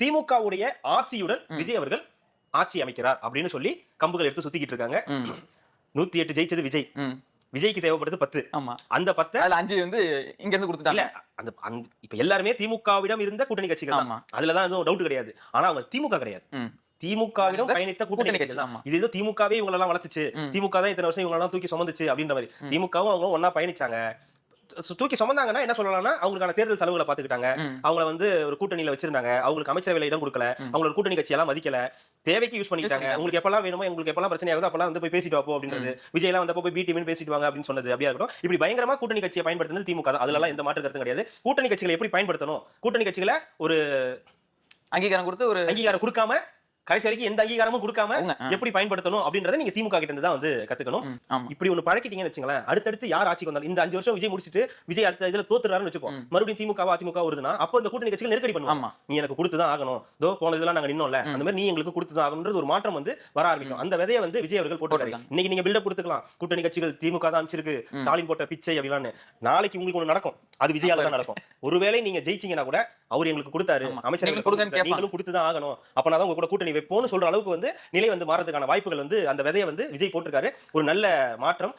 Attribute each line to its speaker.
Speaker 1: திமுகவுடைய ஆசியுடன் விஜய் அவர்கள் ஆட்சி அமைக்கிறார் அப்படின்னு சொல்லி கம்புகள் எடுத்து சுத்திக்கிட்டு இருக்காங்க. 108 ஜெயிச்சது விஜய். விஜய்க்கு தேவைப்படுது 10.
Speaker 2: ஆமா.
Speaker 1: அந்த 10
Speaker 2: அதுல 5 வந்து இங்க இருந்து
Speaker 1: இல்ல
Speaker 2: குடுத்துட்டாங்க.
Speaker 1: இப்ப எல்லாருமே திமுகவிடம் இருந்த கூட்டணி கட்சிகள் தான்.
Speaker 2: ஆமா.
Speaker 1: அதுலதான் எதுவும் டவுட் கிடையாது. ஆனா அவங்க திமுக கிடையாது. திமுகவிடம் பயணித்த கூட்டணி கட்சி தான். இது ஏதோ திமுகவே இவங்க எல்லாம் வளர்த்துச்சு, திமுக தான் இத்தனை வருஷம் இவங்க எல்லாம் தூக்கி சுமந்துச்சு அப்படின்ற மாதிரி. திமுகவும் அவங்க ஒன்னா பயணிச்சாங்க. தூக்கி சுமந்தாங்கன்னா என்ன சொல்லலாம்னா அவங்களுக்கான தேர்தல் செலவுகளை பாத்துக்கிட்டாங்க. அவங்கள வந்து ஒரு கூட்டணியில வச்சிருந்தாங்க. அவங்களுக்கு அமைச்சரவையில இடம் கொடுக்கல. அவங்களோட கூட்டணி கட்சி எல்லாம் மதிக்கல. தேவைக்கு யூஸ் பண்ணிட்டாங்க. உங்களுக்கு எப்பெல்லாம் வேணுமோ உங்களுக்கு எப்பெல்லாம் பிரச்சனை ஆகுதோ அப்பெல்லாம் வந்து போய் பேசிட்டு வாப்போ அப்படின்றது. விஜய் எல்லாம் வந்தப்போ போய் பிடிஎம் பேசிட்டு வாங்க அப்படின்னு சொன்னது அப்படியே இருக்கட்டும். இப்படி பயங்கரமா கூட்டணி கட்சியை பயன்படுத்துனது திமுக தான். அதுல எல்லாம் எந்த மாற்று கருத்தும் கிடையாது. கூட்டணி கட்சிகளை எப்படி பயன்படுத்தணும், கூட்டணி கட்சிகளை ஒரு
Speaker 2: அங்கீகாரம் கொடுத்து ஒரு
Speaker 1: அங்கீகாரம் கொடுக்காம கடைசி வரைக்கும் எந்த அங்கீகாரமும் கொடுக்காம எப்படி பயன்படுத்தணும் அப்படின்றத நீங்க திமுக கிட்ட இருந்து தான் வந்து கத்துக்கணும். இப்படி ஒண்ணு பழக்கிட்டீங்கன்னு வச்சுங்களேன், அடுத்தடுத்து யார் ஆட்சிக்கு வந்தாலும் இந்த 5 வருஷம் விஜய் முடிச்சிட்டு விஜய் அடுத்த இதுல தோத்துறாருன்னு வச்சுப்போம், மறுபடியும் திமுக அதிமுக வருதுன்னா அப்போ இந்த கூட்டணி கட்சிகள் நெருக்கடி பண்ணுவாங்க. நீ எனக்கு கொடுத்துதான் ஆகணும், தோ போன இதெல்லாம் நாங்க நின்னோம்ல, அந்த மாதிரி நீ எங்களுக்கு கொடுத்துதான் ஆகணும்ன்றது ஒரு மாற்றம் வந்து வர ஆரம்பிக்கும். அந்த விதையை வந்து விஜய் அவர்கள் போட்டுருக்காங்க. இன்னைக்கு நீங்க பில்டப் கொடுத்துக்கலாம், கூட்டணி கட்சிகள் திமுக தான் அமைச்சிருக்கு, ஸ்டாலின் போட்ட பிச்சை அப்படிலாம். நாளைக்கு உங்களுக்கு ஒண்ணு நடக்கும், அது விஜயால தான் நடக்கும். ஒருவேளை நீங்க ஜெயிச்சீங்கன்னா கூட அவர் எங்களுக்கு கொடுத்தாரு, அமைச்சர்கள் நீங்களும் கொடுத்துதான் ஆகணும், அப்பனா தான் உங்க கூட கூட்டணி வைப்போம்னு சொல்ற அளவுக்கு வந்து நிலை வந்து மாறதுக்கான வாய்ப்புகள் வந்து அந்த விதையை வந்து விஜய் போட்டிருக்காரு. ஒரு நல்ல மாற்றம்.